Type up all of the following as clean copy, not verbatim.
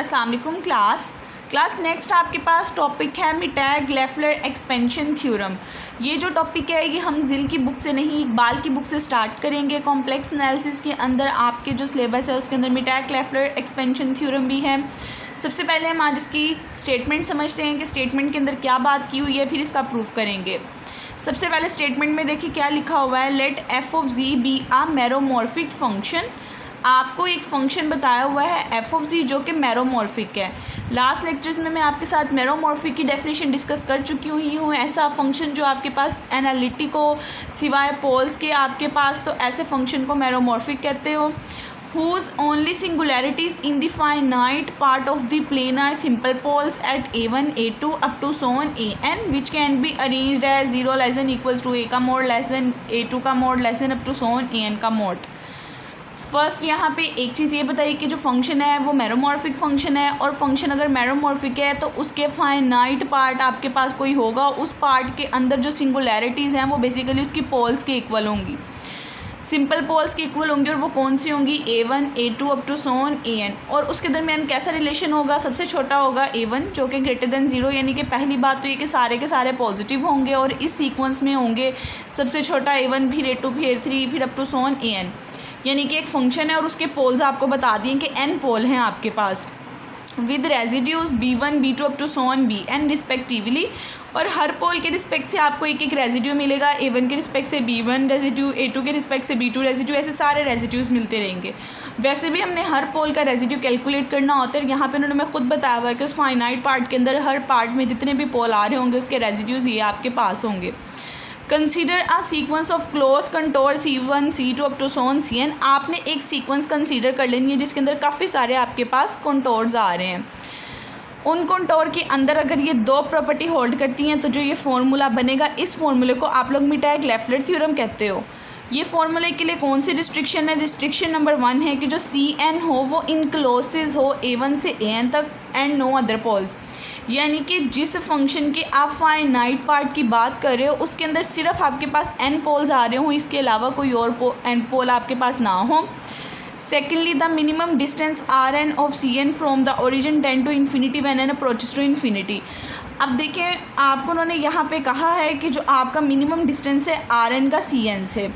अस्सलाम वालेकुम class next आपके पास टॉपिक है मिटैग-लेफ्लर एक्सपेंशन थ्योरम। ये जो टॉपिक है ये हम जिल की बुक से नहीं इकबाल की बुक से स्टार्ट करेंगे। कॉम्प्लेक्स एनालिसिस के अंदर आपके जो सिलेबस है उसके अंदर मिटैग-लेफ्लर एक्सपेंशन थ्योरम भी है। सबसे पहले हम आज इसकी स्टेटमेंट समझते हैं कि स्टेटमेंट के अंदर क्या बात की हुई है, फिर इसका प्रूफ करेंगे। सबसे पहले स्टेटमेंट में देखिए क्या लिखा हुआ है, let F of Z be a meromorphic function. आपको एक फंक्शन बताया हुआ है एफ ऑफ जी जो कि मैरोमॉर्फिक है। लास्ट लेक्चर्स में मैं आपके साथ मैरोमॉर्फिक की डेफिनेशन डिस्कस कर चुकी हुई हूँ। ऐसा फंक्शन जो आपके पास एनालिटिको सिवाय पोल्स के आपके पास, तो ऐसे फंक्शन को मैरोमॉर्फिक कहते हो। whose only singularities in the finite part of the plane are simple poles at a1 a2 up to so on an, which can be arranged as 0 less than equals to a का mod less than a2 का mod less than up to so on an का mod। First यहाँ पे एक चीज़ ये बताइए कि जो फंक्शन है वो मैरोमॉर्फिक फंक्शन है, और फंक्शन अगर मैरोमॉर्फिक है तो उसके फाइनाइट पार्ट आपके पास कोई होगा, उस पार्ट के अंदर जो सिंगुलैरिटीज़ हैं वो बेसिकली उसकी पोल्स के इक्वल होंगी, सिंपल पोल्स की इक्वल होंगी। और वो कौन सी होंगी, a1 a2 up to so on an। और उसके दरमियान कैसा रिलेशन होगा, सबसे छोटा होगा a1 जो कि ग्रेटर देन 0, यानी कि पहली बात तो ये कि सारे के सारे पॉजिटिव होंगे और इस सीक्वेंस में होंगे। सबसे छोटा a1 फिर a2 फिर a3 फिर up to so on an, यानी कि एक फंक्शन है और उसके पोल्स आपको बता दिए कि n पोल हैं आपके पास with residues b1 b2 up to so on bn respectively. और हर पोल के रिस्पेक्ट से आपको एक एक रेजिड्यू मिलेगा, a1 के रिस्पेक्ट से b1 रेजिड्यू, a2 के रिस्पेक्ट से b2 रेजिड्यू, ऐसे सारे रेजिड्यूज मिलते रहेंगे। वैसे भी हमने हर पोल का रेजिड्यू कैलकुलेट करना होता है। यहाँ पे उन्होंने मैं खुद बताया हुआ है कि उस फाइनाइट पार्ट के अंदर हर पार्ट में जितने भी पोल आ रहे होंगे उसके रेजिड्यूज ये आपके पास होंगे। Consider a sequence of close contour C1 C2 up to so on Cn। आपने एक सीक्वेंस कंसीडर कर लेनी है जिसके अंदर काफ़ी सारे आपके पास कंटोर्स आ रहे हैं। उन कंटोर के अंदर अगर ये दो प्रॉपर्टी होल्ड करती हैं तो जो ये फार्मूला बनेगा, इस फार्मूले को आप लोग मिटैग-लेफ्लर थ्योरम कहते हो। ये फार्मूले के लिए कौन सी रिस्ट्रिक्शन है, रिस्ट्रिक्शन नंबर 1 है कि जो Cn हो वो इनक्लोसिस हो a1 से an तक एंड नो अदर पोल्स। यानी कि जिस फंक्शन के आप फाइनाइट पार्ट की बात कर रहे हो उसके अंदर सिर्फ आपके पास n पोल्स आ रहे हो, इसके अलावा कोई और n पोल आपके पास ना हो। Secondly the minimum distance Rn of Cn from the origin tend to infinity when n approaches to infinity. अब देखिए आपको उन्होंने यहाँ पे कहा है कि जो आपका मिनिमम डिस्टेंस है Rn का Cn से,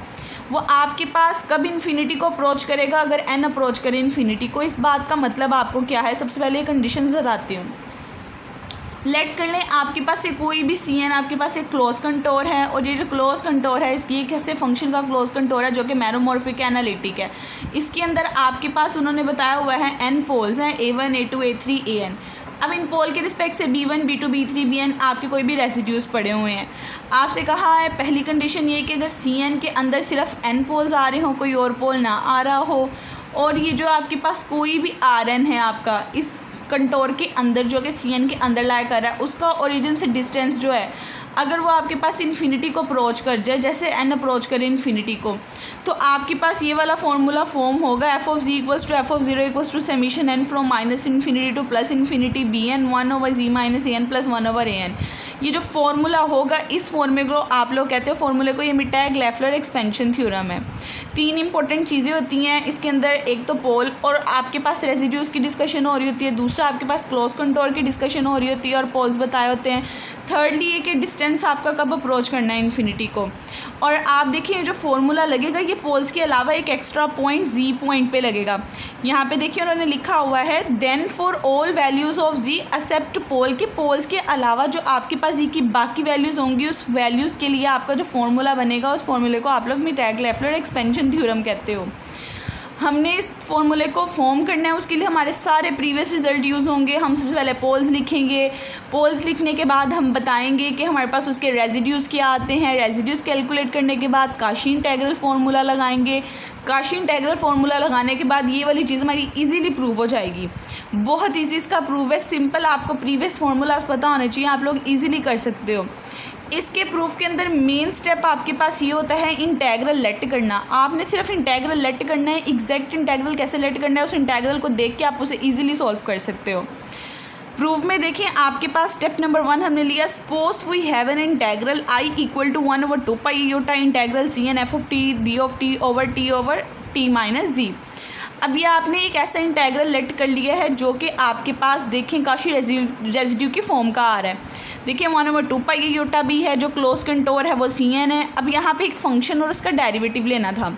वो आपके पास कब इन्फिनिटी को अप्रोच करेगा, अगर n अप्रोच करे इन्फिनिटी को। इस बात का मतलब आपको क्या है, सबसे पहले ये कंडीशंस बताती हूँ। लेट कर लें आपके पास ये कोई भी Cn आपके पास एक क्लोज कंटोर है, और ये जो क्लोज कंटोर है इसकी एक ऐसे फंक्शन का क्लोज कंटोर है जो कि मैरोमॉर्फिक एनालिटिक है। इसके अंदर आपके पास उन्होंने बताया हुआ है n पोल्स हैं, a1 a2 a3 an। अब इन पोल के रिस्पेक्ट से b1 b2 b3 bn आपके कोई भी रेसिड्यूज पड़े हुए हैं। आपसे कहा है पहली कंडीशन ये कि अगर Cn के अंदर सिर्फ n पोल्स आ रहे हों, कोई और पोल ना आ रहा हो, और ये जो आपके पास कोई भी Rn है आपका इस कंटोर के अंदर जो कि Cn के अंदर लाया कर रहा है, उसका ओरिजिन से डिस्टेंस जो है अगर वो आपके पास इन्फिनिटी को अप्रोच कर जाए, जैसे n अप्रोच करे इन्फिनिटी को, तो आपके पास ये वाला फॉर्मूला फॉर्म होगा F of G equals to F of zero equals to summation n from minus infinity to plus infinity bn 1 over G minus an plus 1 over an। ये जो फार्मूला होगा इस फॉर्मूले को आप लोग कहते हो फार्मूले को, ये मिटैग-लेफ्लर एक्सपेंशन थ्योरम है। 3 इंपॉर्टेंट चीज़ें होती हैं इसके अंदर, एक तो पोल और आपके पास रेजिड्यूज़ की डिस्कशन हो रही होती है, दूसरा आपके पास क्लोज कंट्रोल की डिस्कशन हो रही होती है और पोल्स बताए होते हैं। थर्डली ये कि डिस्टेंस आपका कब अप्रोच करना है इन्फिनिटी को। और आप देखिए जो फार्मूला लगेगा ये पोल्स के अलावा एक एक्स्ट्रा पॉइंट जी पॉइंट पे लगेगा। यहाँ पे देखिए उन्होंने लिखा हुआ है then for all values of Z except pole, के पोल्स के अलावा जो आपके पास जी की बाकी वैल्यूज़ होंगी उस वैल्यूज़ के लिए आपका जो फार्मूला बनेगा उस फार्मूले को आप लोग मिटैग-लेफ्लर एक्सपेंशन थ्योरम कहते हो। हमने इस फॉर्मूले को फॉर्म करना है, उसके लिए हमारे सारे प्रीवियस रिजल्ट यूज़ होंगे। हम सबसे पहले पोल्स लिखेंगे, पोल्स लिखने के बाद हम बताएंगे कि हमारे पास उसके रेजिड्यूज़ क्या आते हैं। रेजिड्यूज़ कैलकुलेट करने के बाद काशी इंटेग्रल फार्मूला लगाएंगे। काशी इंटेग्रल फार्मूला लगाने के बाद ये वाली चीज़ हमारी इजीली प्रूव हो जाएगी। बहुत ईजी इसका प्रूव है, सिंपल, आपको प्रीवियस फार्मूलाज पता होने चाहिए, आप लोग ईजिली कर सकते हो। इसके प्रूफ के अंदर मेन स्टेप आपके पास ये होता है इंटेग्रल लेट करना। आपने सिर्फ इंटेग्रल लेट करना है। एग्जैक्ट इंटेग्रल कैसे लेट करना है उस इंटेग्रल को देख के आप उसे इजीली सॉल्व कर सकते हो। प्रूफ में देखिए आपके पास स्टेप नंबर 1 हमने लिया, suppose we have an integral I equal to 1 over 2 pi iota integral Cn f of T D of T over T minus Z. अब ये आपने एक ऐसा इंटेग्रल लेट कर लिया है जो कि आपके पास देखें काशी रेजिड्यू की फॉर्म का आ रहा है। देखिए 1/2 पाई योटा बी है, जो क्लोज कंटोर है वो Cn है। अब यहाँ पे एक फंक्शन और उसका डेरिवेटिव लेना था।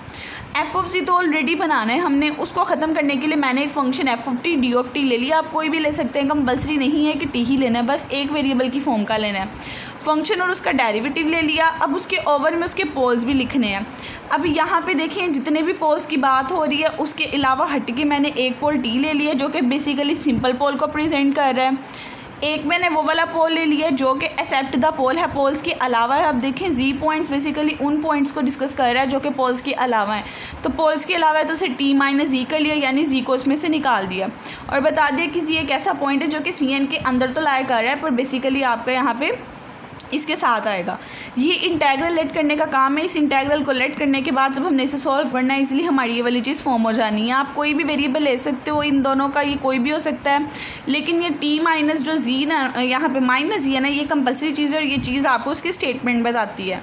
एफ ऑफ जी तो ऑलरेडी बनाना है हमने, उसको ख़त्म करने के लिए मैंने एक function F of T D of T ले लिया। आप कोई भी ले सकते हैं, कंपल्सरी नहीं है कि टी ही लेना है, बस एक वेरिएबल की फॉर्म का लेना है। फंक्शन और उसका डेरिवेटिव ले लिया। अब उसके ओवर में उसके पोल्स भी लिखने हैं। अब यहाँ पे देखें जितने भी पोल्स की बात हो रही है उसके अलावा हट के मैंने एक पोल टी ले लिया जो कि बेसिकली सिंपल पोल को प्रेजेंट कर रहा है। एक मैंने वो वाला पोल ले लिया जो कि एक्सेप्ट द पोल है, पोल्स के अलावा है। अब देखें जी पॉइंट्स बेसिकली उन पॉइंट्स को डिस्कस कर रहा है जो कि पोल्स के अलावा है। तो पोल्स के अलावा है तो उसे टी माइनस जी कर लिया, यानी जी को उसमें से निकाल दिया और बता दिया कि जी एक ऐसा पॉइंट है जो कि Cn के अंदर तो लाया कर रहा है पर बेसिकली आपका यहाँ पे इसके साथ आएगा। ये इंटेग्रल लेट करने का काम है। इस इंटेग्रल को लेट करने के बाद जब हमने इसे सॉल्व करना है इसलिए हमारी ये वाली चीज़ फॉर्म हो जानी है। आप कोई भी वेरिएबल ले सकते हो, इन दोनों का ये कोई भी हो सकता है, लेकिन ये टी माइनस जो जी ना यहाँ पे माइनस जी है ना, ये कंपल्सरी चीज़ है और ये चीज़ आपको उसकी स्टेटमेंट बताती है।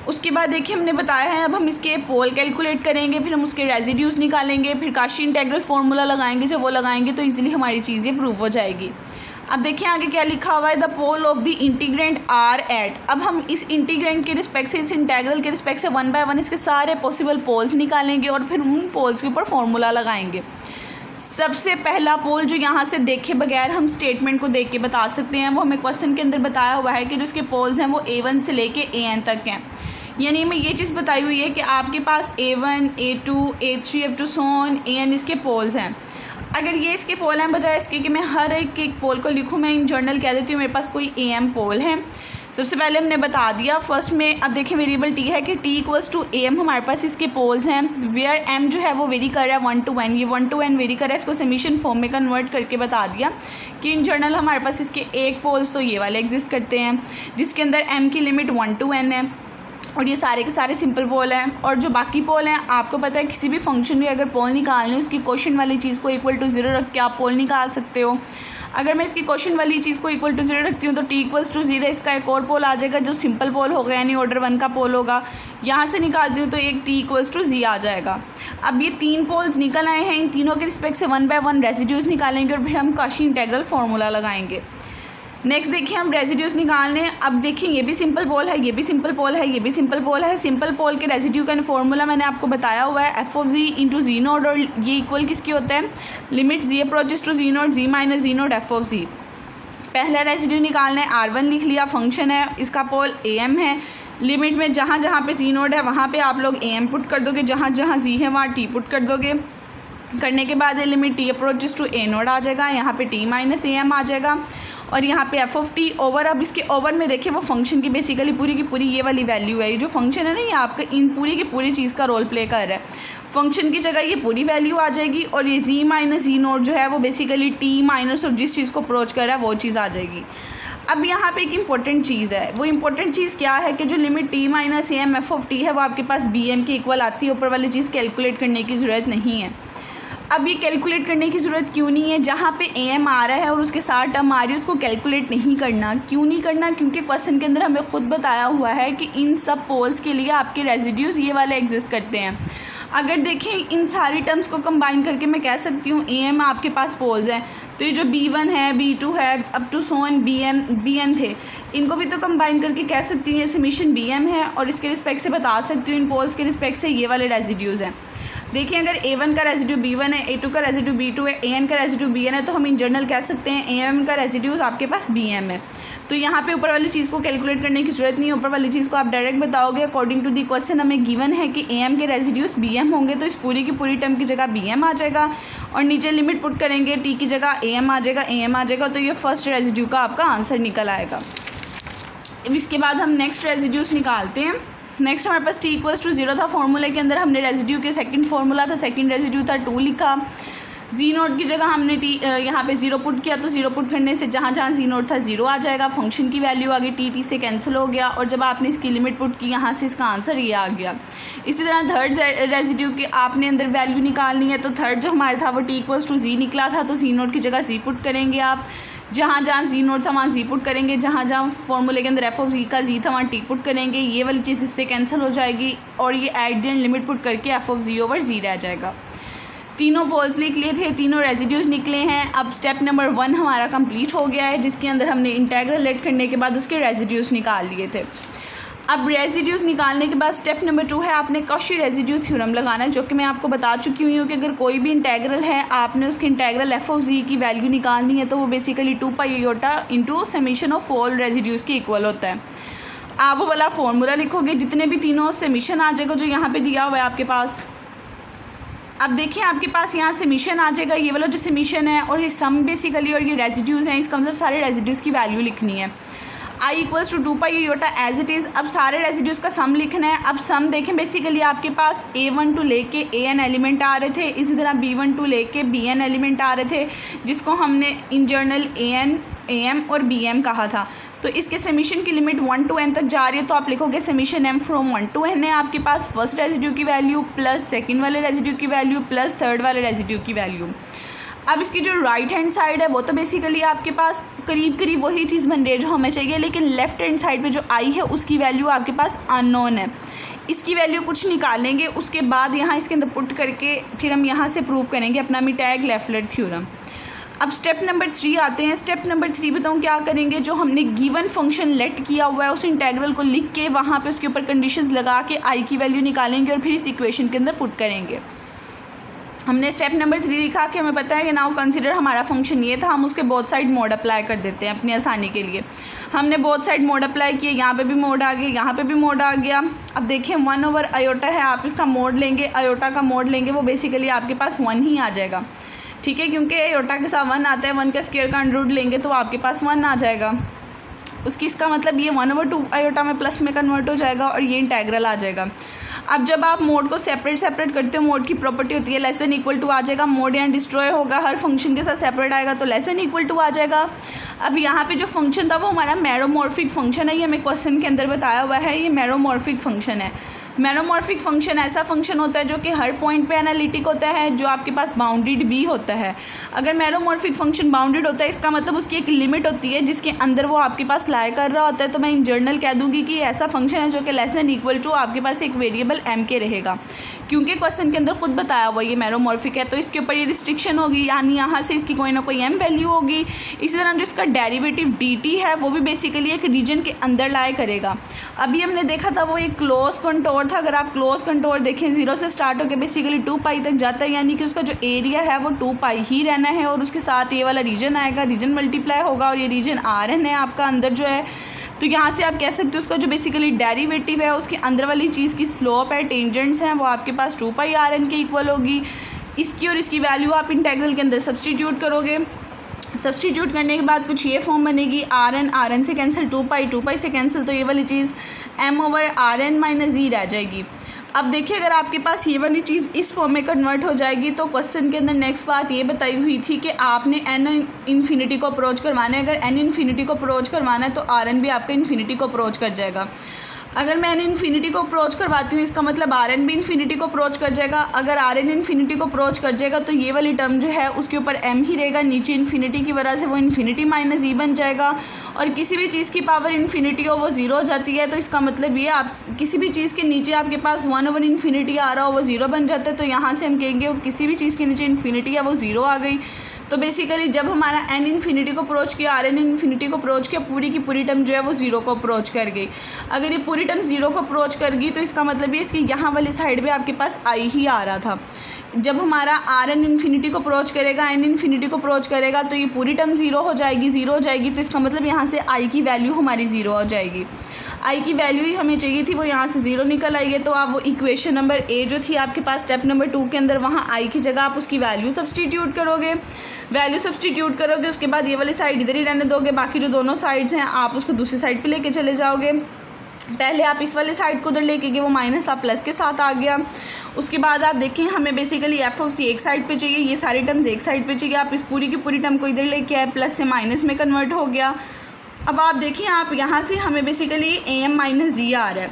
उसके बाद देखिए हमने बताया है अब हम इसके पोल कैलकुलेट करेंगे, फिर हम उसके रेजिड्यूज निकालेंगे, फिर काशी इंटेग्रल फार्मूला लगाएंगे। जब वो लगाएंगे तो ईजिली हमारी चीज़ ये प्रूव हो जाएगी। अब देखिए आगे क्या लिखा हुआ है, the pole of the integrand are at. अब हम इस इंटीग्रेंट के रिस्पेक्ट से, इस इंटेग्रल के रिस्पेक्ट से 1 बाय 1 इसके सारे पॉसिबल पोल्स निकालेंगे और फिर उन पोल्स के ऊपर फॉर्मूला लगाएंगे। सबसे पहला पोल जो यहाँ से देखे बगैर हम स्टेटमेंट को देख के बता सकते हैं, वो हमें क्वेश्चन के अंदर बताया हुआ है कि जो उसके पोल्स हैं वो A1 से लेके AN तक हैं। यानी मैं ये चीज़ बताई हुई है कि आपके पास A1, A2, A3 up to so on AN इसके पोल्स हैं। अगर ये इसके पोल हैं बजाय इसके कि मैं हर एक पोल को लिखूँ, मैं इन जनरल कह देती हूँ मेरे पास कोई AM पोल है। सबसे पहले हमने बता दिया फर्स्ट में। अब देखिए वेरिएबल टी है कि टी इक्वल्स टू AM हमारे पास इसके पोल्स हैं, वेयर M जो है वो वेरी कर रहा है 1 to n, ये 1 to n वेरी कर रहा है। इसको समीशन फॉर्म में कन्वर्ट करके बता दिया कि इन जनरल हमारे पास इसके एक पोल्स तो ये वाले एग्जिस्ट करते हैं जिसके अंदर M की लिमिट 1 to n है और ये सारे के सारे सिंपल पोल हैं। और जो बाकी पोल हैं आपको पता है किसी भी फंक्शन में अगर पोल निकालनी है उसकी क्वेश्चन वाली चीज़ को इक्वल टू 0 रख के आप पोल निकाल सकते हो। अगर मैं इसकी क्वेश्चन वाली चीज़ को इक्वल टू 0 रखती हूँ तो टी इक्वल्स टू 0 इसका एक और पोल आ जाएगा जो सिंपल पोल होगा, यानी ऑर्डर 1 का पोल होगा। यहाँ से निकालती हूँ तो एक टी इक्वल्स टू जी आ जाएगा। अब ये 3 पोल्स निकल आए हैं, इन तीनों के रिस्पेक्ट से 1 बाय 1 रेजिड्यूज निकालेंगे और फिर हम काशी इंटेग्रल फार्मूला लगाएंगे। नेक्स्ट देखिए हम रेजिड्यूज निकालने हैं। अब देखिए ये भी सिंपल पोल है, ये भी सिंपल पोल है, ये भी सिंपल पोल है। सिंपल पोल के रेजिड्यू का फॉर्मूला मैंने आपको बताया हुआ है F of Z into Z naught, और ये इक्वल किसकी होता है, limit Z approaches to Z naught Z minus Z naught F of Z. पहला रेजिड्यू निकालना है, R1 लिख लिया, फंक्शन है, इसका पोल AM है। लिमिट में जहाँ जहाँ पे जी नोट है वहाँ पे आप लोग AM पुट कर दोगे, जहाँ जहाँ जी है वहाँ T पुट कर दोगे। करने के बाद ये limit T approaches to A naught आ जाएगा, यहाँ पे T माइनस AM आ जाएगा और यहाँ पे एफ ऑफ टी ओवर। अब इसके ओवर में देखिए वो फंक्शन की बेसिकली पूरी की पूरी ये वाली वैल्यू है। ये जो फंक्शन है ना ये आपका इन पूरी की पूरी चीज़ का रोल प्ले कर रहा है। फंक्शन की जगह ये पूरी वैल्यू आ जाएगी और ये जी माइनस जी नोट जो है वो बेसिकली टी माइनस और जिस चीज़ को अप्रोच कर रहा है वो चीज़ आ जाएगी। अब यहाँ पे एक इम्पॉर्टेंट चीज़ है, वो इम्पॉर्टेंट चीज़ क्या है कि जो limit T minus AM F of T है वो आपके पास BM के इक्वल आती है। ऊपर वाली चीज़ कैलकुलेट करने की ज़रूरत नहीं है। अब ये कैलकुलेट करने की ज़रूरत क्यों नहीं है, जहाँ पे AM आ रहा है और उसके साथ टर्म आ रही है उसको कैलकुलेट नहीं करना। क्यों नहीं करना, क्योंकि क्वेश्चन के अंदर हमें खुद बताया हुआ है कि इन सब पोल्स के लिए आपके रेजिड्यूज ये वाले एग्जिस्ट करते हैं। अगर देखें इन सारी टर्म्स को कंबाइन करके मैं कह सकती हूँ AM आपके पास पोल्स हैं, तो ये जो B1 है, B2 है, अप टू सोन BN थे, इनको भी तो कंबाइन करके कह सकती हूँ ये समीशन BM है और इसके रिस्पेक्ट से बता सकती हूँ इन पोल्स के रिस्पेक्ट से ये वाले रेजिड्यूज़ हैं। देखिए अगर A1 का रेजिड्यू B1 है, A2 का रेजिड्यू B2 है, AN का रेजिड्यू BN है, तो हम इन जनरल कह सकते हैं AM का रेजिड्यूज आपके पास BM है। तो यहाँ पे ऊपर वाली चीज़ को कैलकुलेट करने की ज़रूरत नहीं है, ऊपर वाली चीज़ को आप डायरेक्ट बताओगे। अकॉर्डिंग टू दी क्वेश्चन हमें गिवन है कि AM के रेजिड्यूज BM होंगे, तो इस पूरी की पूरी टर्म की जगह BM आ जाएगा और नीचे लिमिट पुट करेंगे, T की जगह AM आ जाएगा, AM आ जाएगा, तो ये फर्स्ट रेजिड्यू का आपका आंसर निकल आएगा। इसके बाद हम नेक्स्ट रेजिड्यूज निकालते हैं। नेक्स्ट हमारे पास T इक्वल्स टू 0 था, फार्मूले के अंदर हमने रेजिड्यू के सेकंड फार्मूला था, सेकंड रेजिड्यू था 2 लिखा। जी नोट की जगह हमने यहाँ पे 0 पुट किया, तो 0 पुट करने से जहाँ जहाँ जी नोट था 0 आ जाएगा। फंक्शन की वैल्यू आ गई, T से कैंसिल हो गया और जब आपने इसकी लिमिट पुट की यहाँ से इसका आंसर ये आ गया। इसी तरह थर्ड रेजिड्यू की आपने अंदर वैल्यू निकालनी है, तो थर्ड जो हमारा था वो T इक्वल्स टू जी निकला था, तो जी नोट की जगह जी पुट करेंगे आप, जहाँ जहाँ जी नोट था वहाँ जी पुट करेंगे, जहाँ जहाँ फॉर्मूले के अंदर एफ ऑफ जी का जी था वहाँ टी पुट करेंगे। ये वाली चीज़ इससे कैंसिल हो जाएगी और ये at the end limit put करके एफ ऑफ जी ओवर जी रह जाएगा। तीनों पोल्स लिख लिए थे, तीनों रेजिड्यूज निकले हैं। अब स्टेप नंबर 1 हमारा कंप्लीट हो गया है, जिसके अंदर हमने इंटेग्रल लेट करने के बाद उसके रेजिड्यूज निकाल लिए थे। अब रेजिड्यूज निकालने के बाद स्टेप नंबर 2 है आपने कॉची रेजिड्यू थ्योरम लगाना है, जो कि मैं आपको बता चुकी हुई हूँ कि अगर कोई भी इंटेग्रल है आपने उसके इंटेग्रल एफ ऑफ जी की वैल्यू निकालनी है तो वो basically 2 pi iota into summation of all residues के इक्वल होता है। आप वो वाला फॉर्मूला लिखोगे, जितने भी तीनों समीशन आ जाएगा जो यहाँ पे दिया हुआ है आपके पास। अब देखिए आपके पास यहाँ समीशन आ जाएगा, ये वाला जो समीशन है और ये सम बेसिकली और ये रेजिड्यूज़ हैं, इसका मतलब सारे रेजिड्यूज़ की वैल्यू लिखनी है। I equals to 2 pi iota as it is. अब सारे रेजिड्यूज़ का सम लिखना है। अब सम देखें बेसिकली आपके पास A1 टू लेके AN एलिमेंट आ रहे थे, इसी तरह B1 टू लेके BN एलिमेंट आ रहे थे, जिसको हमने इन जर्नल AN AM और BM कहा था। तो इसके समीशन की लिमिट 1 to n तक जा रही है, तो आप लिखोगे summation m from 1 to n है आपके पास फर्स्ट रेजिड्यू की वैल्यू प्लस सेकंड वाले रेजिड्यू की वैल्यू प्लस थर्ड वाले रेजिड्यू की वैल्यू। अब इसकी जो राइट हैंड साइड है वो तो बेसिकली आपके पास करीब करीब वही चीज़ बन रही है जो हमें चाहिए, लेकिन लेफ्ट हैंड साइड पे जो आई है उसकी वैल्यू आपके पास अननोन है। इसकी वैल्यू कुछ निकालेंगे, उसके बाद यहाँ इसके अंदर पुट करके फिर हम यहाँ से प्रूव करेंगे अपना मिटैग-लेफ्लर थ्योरम। अब स्टेप नंबर 3 आते हैं। स्टेप नंबर 3 बताऊँ क्या करेंगे, जो हमने गिवन फंक्शन लेट किया हुआ है उस इंटेग्रल को लिख के वहाँ पे उसके ऊपर कंडीशंस लगा के आई की वैल्यू निकालेंगे और फिर इस इक्वेशन के अंदर पुट करेंगे। हमने स्टेप नंबर 3 लिखा कि हमें पता है कि नाउ कंसीडर हमारा फंक्शन ये था, हम उसके बोथ साइड मोड अप्लाई कर देते हैं अपनी आसानी के लिए। हमने बोथ साइड मोड अप्लाई किए, यहाँ पे भी मोड आ गया, यहाँ पे भी मोड आ गया। अब देखिए 1 ओवर आयोटा है, आप इसका मोड लेंगे, आयोटा का मोड लेंगे, वो बेसिकली आपके पास 1 ही आ जाएगा, ठीक है, क्योंकि आयोटा के साथ 1 आता है, 1 का स्क्वायर का अंडर रूट लेंगे तो आपके पास 1 आ जाएगा। उसकी इसका मतलब ये 1/2 आयोटा में प्लस में कन्वर्ट हो जाएगा और ये इंटेग्रल आ जाएगा। अब जब आप मोड को सेपरेट करते हो, मोड की प्रॉपर्टी होती है लेस देन इक्वल टू आ जाएगा, मोड यहाँ डिस्ट्रॉय होगा, हर फंक्शन के साथ सेपरेट आएगा तो लेस देन इक्वल टू आ जाएगा। अब यहाँ पे जो फंक्शन था वो हमारा मैरोमॉर्फिक फंक्शन है, ये हमें क्वेश्चन के अंदर बताया हुआ है, ये मैरोमॉर्फिक फंक्शन है। मैरोमॉर्फिक फंक्शन ऐसा फंक्शन होता है जो कि हर पॉइंट पे एनालिटिक होता है, जो आपके पास बाउंडेड भी होता है। अगर मैरोमॉर्फिक फंक्शन बाउंडेड होता है इसका मतलब उसकी एक लिमिट होती है जिसके अंदर वो आपके पास लाई कर रहा होता है, तो मैं इन जर्नल कह दूंगी कि ऐसा फंक्शन है जो कि लेस देन इक्वल टू आपके पास एक वेरिएबल m के रहेगा, क्योंकि क्वेश्चन के अंदर खुद बताया हुआ ये मैरोमॉर्फिक है, तो इसके ऊपर ये रिस्ट्रिक्शन होगी, यानी यहाँ से इसकी कोई ना कोई m वैल्यू होगी। इसी तरह जो इसका डेरिवेटिव dt है वो भी बेसिकली एक रीजन के अंदर लाई करेगा। अभी हमने देखा था वो एक क्लोज कंटोर था, अगर आप क्लोज कंटोर देखें 0 से स्टार्ट होकर बेसिकली 2 पाई तक जाता है, यानी कि उसका जो एरिया है वो 2 पाई ही रहना है और उसके साथ ये वाला रीजन आएगा, रीजन मल्टीप्लाई होगा और ये रीजन Rn है आपका अंदर जो है। तो यहाँ से आप कह सकते हो उसका जो बेसिकली डेरिवेटिव है उसके अंदर वाली चीज़ की स्लोप है, टेंजेंट्स हैं, वो आपके पास 2 पाई Rn के इक्वल होगी। इसकी और इसकी वैल्यू आप इंटेग्रल के अंदर सब्सटीट्यूट करोगे, सब्सटीट्यूट करने के बाद कुछ ये फॉर्म बनेगी, Rn से कैंसिल, 2 पाई से कैंसिल, तो ये वाली चीज़ m/Rn - z रह जाएगी। अब देखिए अगर आपके पास ये वाली चीज़ इस फॉर्म में कन्वर्ट हो जाएगी तो क्वेश्चन के अंदर नेक्स्ट बात ये बताई हुई थी कि आपने n इन्फिनिटी को अप्रोच करवाना है। अगर n इन्फिनिटी को अप्रोच करवाना है तो Rn भी आपका इन्फिनिटी को अप्रोच कर जाएगा। अगर मैं n इन्फिनिटी को अप्रोच करवाती हूँ इसका मतलब Rn भी इन्फिनिटी को अप्रोच कर जाएगा। अगर Rn इन्फिनिटी को अप्रोच कर जाएगा तो ये वाली टर्म जो है उसके ऊपर m ही रहेगा, नीचे इन्फिनिटी की वजह से वो इन्फिनिटी माइनस e बन जाएगा। और किसी भी चीज़ की पावर इन्फिनिटी हो वो 0 हो जाती है, तो इसका मतलब ये आप किसी भी चीज़ के नीचे आपके पास 1/इन्फिनिटी आ रहा हो वो 0 बन जाता है। तो यहाँ से हम कहेंगे किसी भी चीज़ के नीचे इन्फिनिटी है वो 0 आ गई। तो बेसिकली जब हमारा n इन्फिनिटी को अप्रोच किया, Rn इन्फिनिटी को अप्रोच किया, पूरी की पूरी टर्म जो है वो 0 को अप्रोच कर गई। अगर ये पूरी टर्म 0 को अप्रोच कर गई तो इसका मतलब ये इसकी यहाँ वाली साइड पे आपके पास i ही आ रहा था। जब हमारा Rn इन्फिनिटी को अप्रोच करेगा, n इन्फिनिटी को अप्रोच करेगा तो ये पूरी टर्म 0 हो जाएगी, तो इसका मतलब यहाँ से i की वैल्यू हमारी 0 हो जाएगी। आई की वैल्यू ही हमें चाहिए थी, वो यहाँ से 0 निकल आई है। तो आप वो इक्वेशन नंबर ए जो थी आपके पास स्टेप नंबर 2 के अंदर, वहाँ आई की जगह आप उसकी वैल्यू सब्सटीट्यूट करोगे, उसके बाद ये वाली साइड इधर ही रहने दोगे, बाकी जो दोनों साइड्स हैं आप उसको दूसरी साइड पे लेके चले जाओगे। पहले आप इस वाले साइड को उधर लेके गए, वो माइनस आप प्लस के साथ आ गया। उसके बाद आप देखें हमें बेसिकली एफ ऑफ सी एक साइड पे चाहिए, ये सारी टर्म्स एक साइड पे चाहिए, आप इस पूरी की पूरी टर्म को इधर लेके आए, प्लस से माइनस में कन्वर्ट हो गया। अब आप देखिए आप यहाँ से हमें बेसिकली am - z आ रहा है।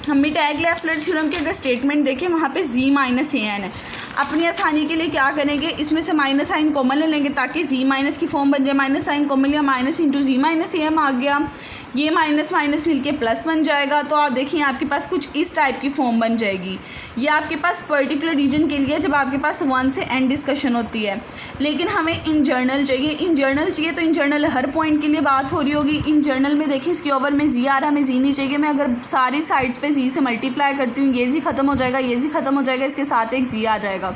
हम मिटैग-लेफ्लर थ्योरम के अगर स्टेटमेंट देखें वहाँ पे z - an है। अपनी आसानी के लिए क्या करेंगे, इसमें से माइनस साइन कॉमन ले लेंगे ताकि z माइनस की फॉर्म बन जाए, माइनस साइन कॉमन लिया, माइनस इंटू z - am आ गया। ये माइनस माइनस मिलके प्लस बन जाएगा। तो आप देखिए आपके पास कुछ इस टाइप की फॉर्म बन जाएगी। ये आपके पास पर्टिकुलर रीजन के लिए जब आपके पास 1 से n डिस्कशन होती है, लेकिन हमें इन जर्नल चाहिए। इन जर्नल चाहिए तो इन जर्नल हर पॉइंट के लिए बात हो रही होगी। इन जर्नल में देखिए इसके ओवर में जी आ रहा, हमें जी नहीं चाहिए। मैं अगर सारी साइड्स पे जी से मल्टीप्लाई करती हूँ, ये जी ख़त्म हो जाएगा, ये जी ख़त्म हो जाएगा, इसके साथ एक जी आ जाएगा।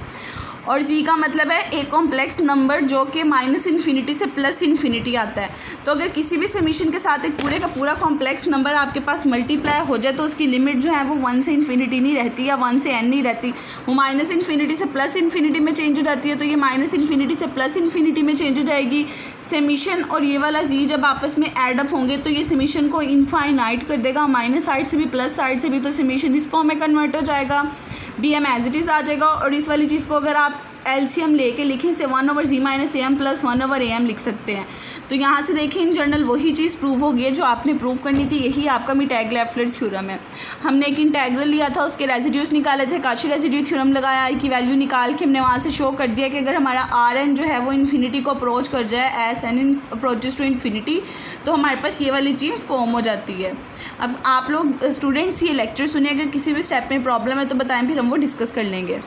और जी का मतलब है एक कॉम्प्लेक्स नंबर जो कि -∞ से +∞ आता है। तो अगर किसी भी समीशन के साथ एक पूरे का पूरा कॉम्प्लेक्स नंबर आपके पास मल्टीप्लाई हो जाए तो उसकी लिमिट जो है वो 1 से ∞ नहीं रहती या 1 से n नहीं रहती, वो -∞ से +∞ में चेंज हो जाती है। तो ये -∞ से +∞ में चेंज हो जाएगी। समीशन और ये वाला जी जब आपस में एड अप होंगे तो ये समीशन को इनफाइनाइट कर देगा, माइनस साइड से भी प्लस साइड से भी। तो समीशन इस फॉर्म में कन्वर्ट हो जाएगा, B M as it is आ जाएगा। और इस वाली चीज़ को अगर आप एलसीएम लेके लिखें से 1/z - am + 1/am लिख सकते हैं। तो यहाँ से देखें इन जनरल वही चीज़ प्रूव हो गई है जो आपने प्रूव करनी थी। यही आपका मिटैग-लेफ्लर थ्योरम है। हमने एक इंटेग्रल लिया था, उसके रेजिड्यूज निकाले थे, काची रेजिड्यू थ्योरम लगाया, आई की वैल्यू निकाल के हमने वहाँ से शो कर दिया कि अगर हमारा आर एन जो है वो इन्फिनिटी को अप्रोच कर जाए, as N approaches to infinity, तो हमारे पास ये वाली चीज़ फॉर्म हो जाती है। अब आप लोग स्टूडेंट्स ये लेक्चर सुनिए, अगर किसी भी स्टेप में प्रॉब्लम है तो बताएं, फिर हम वो डिस्कस कर लेंगे।